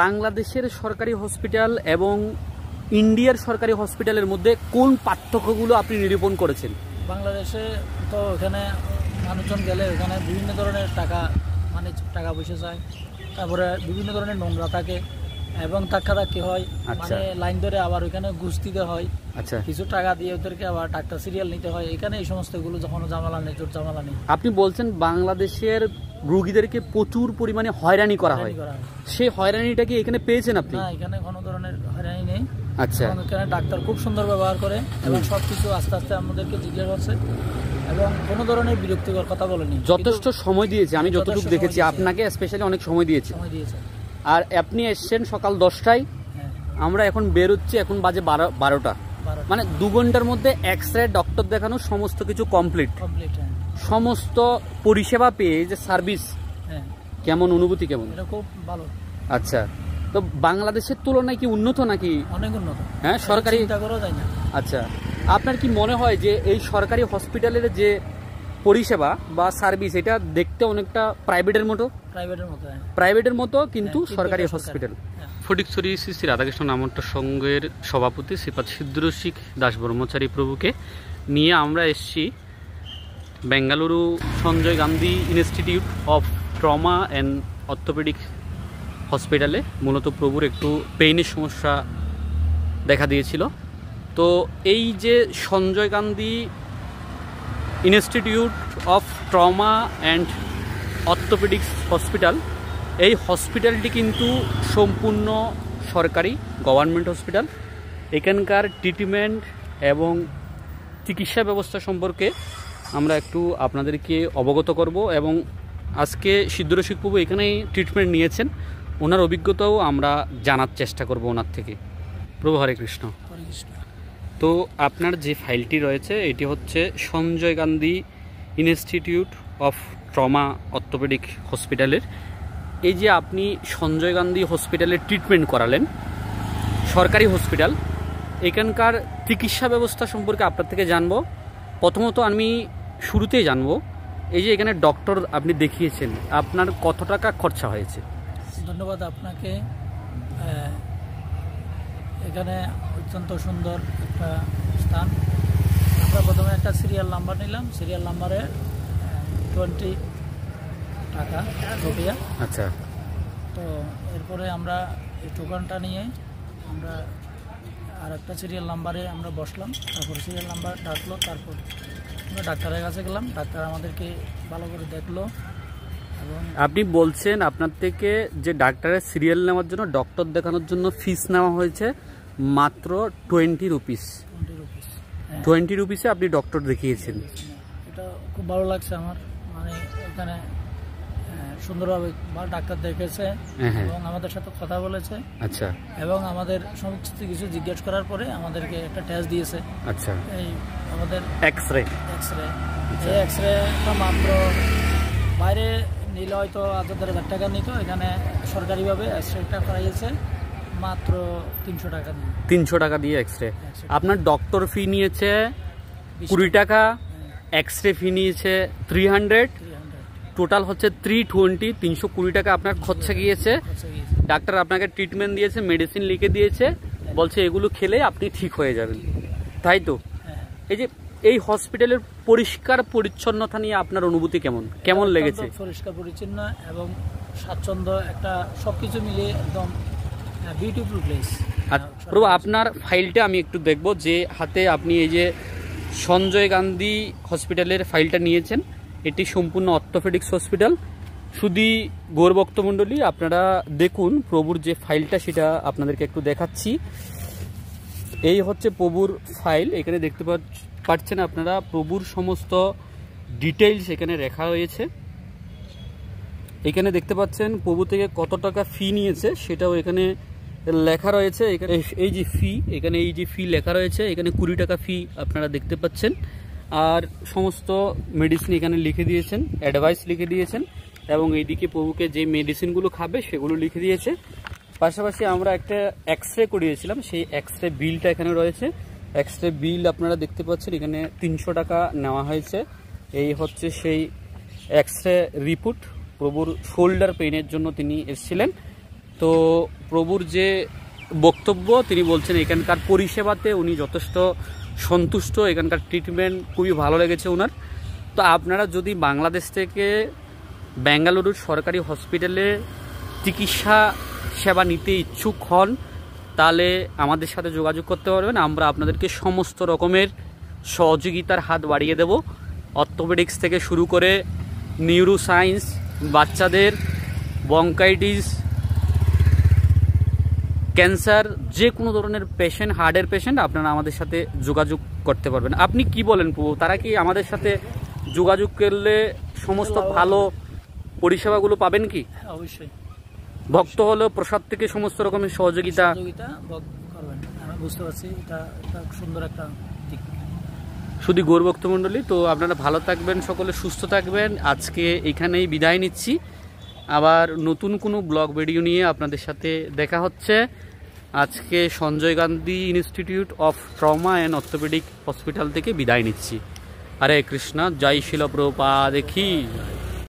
বাংলাদেশের সরকারি হসপিটাল এবং ইন্ডিয়ার সরকারি হসপিটালের মধ্যে কোন পার্থক্যগুলো আপনি নিরূপণ করেছেন? বাংলাদেশে তো এখানে মানুষজন গেলে এখানে বিভিন্ন ধরনের টাকা পয়সা চায়, তারপরে বিভিন্ন ধরনের নোংরা থাকে এবং ধাক্কাধাক্কি হয়, মানে লাইন ধরে আবার ওইখানে ঘুষ দিতে হয়, কিছু টাকা দিয়ে ওদেরকে আবার ডাক্তার সিরিয়াল নিতে হয়। এখানে এই সমস্ত গুলো যখন ঝামেলা নেই, জোর ঝামেলা নেই। আপনি বলছেন বাংলাদেশের রোগীদেরকে প্রচুর পরিমাণে হয়রানি করা হয়, সেই হয়রানিটা কি এখানে পেয়েছেন আপনি? না, এখানে কোনো ধরনের হয়রানি নেই। এখানে ডাক্তার খুব সুন্দর ব্যবহার করে এবং সবকিছু আস্তে আস্তে আমাদেরকে জিজ্ঞাসা করছে এবং কোনো ধরনের বিরক্তিকর কথা বলেনি। যথেষ্ট সময় দিয়েছে, আমি যতটুকু দেখেছি আপনাকে স্পেশালি অনেক সময় দিয়েছে। আর আপনি এসছেন সকাল 10টায়, আমরা এখন বেরোচ্ছি, এখন বাজে 12টা, মানে 2 ঘন্টার মধ্যে এক্স-রে, ডক্টর দেখানো, সমস্ত কিছু কমপ্লিট। সমস্ত পরিষেবা পেয়ে যে সার্ভিস, কেমন অনুভূতি, কেমন? খুব ভালো। আচ্ছা, তো বাংলাদেশের তুলনায় কি উন্নত নাকি? অনেক উন্নত। হ্যাঁ, সরকারি। আচ্ছা, আপনার কি মনে হয় যে এই সরকারি হসপিটালের যে পরিষেবা বা সার্ভিস, এটা দেখতে অনেকটা প্রাইভেটের মতো? প্রাইভেটের মতো কিন্তু সরকারি হসপিটাল। ফটিকছড়ি শ্রী শ্রী রাধাকৃষ্ণ নামট্য সংঘের সভাপতি শ্রীপাদ সিদ্ধরসিক দাস ব্রহ্মচারী প্রভুকে নিয়ে আমরা এসেছি Bengaluru Sanjay Gandhi institute of trauma and orthopaedic হসপিটালে। মূলত প্রভুর একটু পেইনের সমস্যা দেখা দিয়েছিল। তো এই যে Sanjay Gandhi institute of trauma and orthopaedics hospital, এই হসপিটালটি কিন্তু সম্পূর্ণ সরকারি গভর্নমেন্ট হসপিটাল। এখানকার ট্রিটমেন্ট এবং চিকিৎসা ব্যবস্থা সম্পর্কে আমরা একটু আপনাদেরকে অবগত করব এবং আজকে সিদ্ধরসিক প্রভু এখানেই ট্রিটমেন্ট নিয়েছেন, ওনার অভিজ্ঞতাও আমরা জানার চেষ্টা করব ওনার থেকে। প্রভু হরে কৃষ্ণ। তো আপনার যে ফাইলটি রয়েছে এটি হচ্ছে Sanjay Gandhi institute of trauma orthopaedic হসপিটালের। এই যে আপনি সঞ্জয় গান্ধী হসপিটালে ট্রিটমেন্ট করালেন, সরকারি হসপিটাল, এখানকার চিকিৎসা ব্যবস্থা সম্পর্কে আপনার থেকে জানবো। প্রথমত আমি শুরুতেই জানবো, এই যে এখানে ডক্টর আপনি দেখিয়েছেন, আপনার কত টাকা খরচা হয়েছে? ধন্যবাদ আপনাকে। এখানে অত্যন্ত সুন্দর একটা স্থান। আমরা প্রথমে একটা সিরিয়াল নাম্বার নিলাম, সিরিয়াল নাম্বারে 20 টাকা রুপিয়া। আচ্ছা, তো এরপরে আমরা এই টোকনটা নিয়ে আমরা আর একটা সিরিয়াল নাম্বারে আমরা বসলাম, তারপর সিরিয়াল নাম্বার ডাকলো, তারপর আমরা ডাক্তারের কাছে গেলাম, ডাক্তার আমাদেরকে ভালো করে দেখলো। এবং আপনি বলছেন আপনার থেকে যে ডাক্তারের সিরিয়াল নেওয়ার জন্য, ডক্টর দেখানোর জন্য ফিস নেওয়া হয়েছে মাত্র 20 রুপিস। 20 রুপিসে আপনি ডক্টর দেখিয়েছেন। এটা খুব ভালো লাগছে আমার, মানে এখানে সুন্দরভাবে ডাক্তার দেখেছে এবং আমাদের সাথে কথা বলেছে। আচ্ছা, এবং আমাদের সমস্ত কিছু জিজ্ঞেস করার পরে আমাদেরকে একটা টেস্ট দিয়েছে। আচ্ছা, এই আমাদের এক্সরে। এই এক্সরেটা মাত্র বাইরে নিলে হয়তো 1000 টাকা নিত, এখানে সরকারিভাবে এক্সরেটা করাইছে মাত্র 300 টাকা দিয়ে। 300 টাকা দিয়ে এক্সরে। আপনার ডক্টর ফি নিয়েছে 20 টাকা, এক্সরে ফি নিয়েছে 300, টোটাল হচ্ছে 320, 320 টাকা আপনার খরচা গিয়েছে। ডাক্তার আপনাকে ট্রিটমেন্ট দিয়েছে, মেডিসিন লিখে দিয়েছে, বলছে এগুলো খেলে আপনি ঠিক হয়ে যাবেন, তাই তো? এই যে এই হসপিটালের পরিষ্কার পরিচ্ছন্নতা নিয়ে আপনার অনুভূতি কেমন লেগেছে? পরিষ্কার পরিচ্ছন্ন এবং স্বাচ্ছন্দ্য, একটা সবকিছু মিলিয়ে একদম বিউটিফুল প্লেস। প্রভু, আপনার ফাইলটা আমি একটু দেখব, যে হাতে আপনি এই যে সঞ্জয় গান্ধী হসপিটালের ফাইলটা নিয়েছেন, এটি সম্পূর্ণ অর্থোপেডিক্স হসপিটাল। শুধু গৌরভক্তমণ্ডলী আপনারা দেখুন প্রভুর যে ফাইলটা, সেটা আপনাদেরকে একটু দেখাচ্ছি। এই হচ্ছে প্রভুর ফাইল, এখানে দেখতে পাচ্ছেন আপনারা প্রভুর সমস্ত ডিটেইলস এখানে লেখা রয়েছে। এখানে দেখতে পাচ্ছেন প্রভু থেকে কত টাকা ফি নিয়েছে সেটাও এখানে লেখা রয়েছে। এখানে এই যে ফি, এখানে এই যে ফি লেখা রয়েছে, এখানে 20 টাকা ফি আপনারা দেখতে পাচ্ছেন। আর সমস্ত মেডিসিন এখানে লিখে দিয়েছেন, অ্যাডভাইস লিখে দিয়েছেন, এবং এইদিকে প্রভুকে যে মেডিসিনগুলো খাবে সেগুলো লিখে দিয়েছে। পাশাপাশি আমরা একটা এক্সরে করিয়েছিলাম, সেই এক্সরে বিলটা এখানে রয়েছে। এক্সরে বিল আপনারা দেখতে পাচ্ছেন, এখানে 300 টাকা নেওয়া হয়েছে। এই হচ্ছে সেই এক্সরে রিপোর্ট। প্রভুর শোল্ডার পেইনের জন্য তিনি এসেছিলেন। তো তো প্রভুর যে বক্তব্য, তিনি বলছেন এখানকার পরিষেবাতে উনি যথেষ্ট সন্তুষ্ট, এখানকার ট্রিটমেন্ট খুবই ভালো লেগেছে ওনার। তো আপনারা যদি বাংলাদেশ থেকে বেঙ্গালুরুর সরকারি হসপিটালে চিকিৎসা সেবা নিতে ইচ্ছুক হন, তাহলে আমাদের সাথে যোগাযোগ করতে পারবেন। আমরা আপনাদেরকে সমস্ত রকমের সহযোগিতার হাত বাড়িয়ে দেব। অর্থোপেডিক্স থেকে শুরু করে নিউরো সায়েন্স, বাচ্চাদের ব্রঙ্কাইটিস, ক্যান্সার, যে কোনো ধরনের পেশেন্ট, হার্টের পেশেন্ট, আপনারা আমাদের সাথে যোগাযোগ করতে পারবেন। আপনি কি বলেন প্রভু, তারা কি আমাদের সাথে যোগাযোগ করলে সমস্ত ভালো পরিষেবাগুলো পাবেন কি? অবশ্যই। ভক্ত হলেও প্রসাদ থেকে সমস্ত রকমের সহযোগিতা করবেন, আমি বুঝতে পারছি। এটা সুন্দর একটা দিক। শুধু গৌর ভক্তমণ্ডলী, তো আপনারা ভালো থাকবেন, সকলে সুস্থ থাকবেন। আজকে এখানেই বিদায় নিচ্ছি, আবার নতুন কোনো ব্লগ ভিডিও নিয়ে আপনাদের সাথে দেখা হচ্ছে। আজকে Sanjay Gandhi institute of trauma and orthopaedic hospital থেকে বিদায় নিচ্ছি। হরে কৃষ্ণ, জয় শিল প্রভুপাদ কি।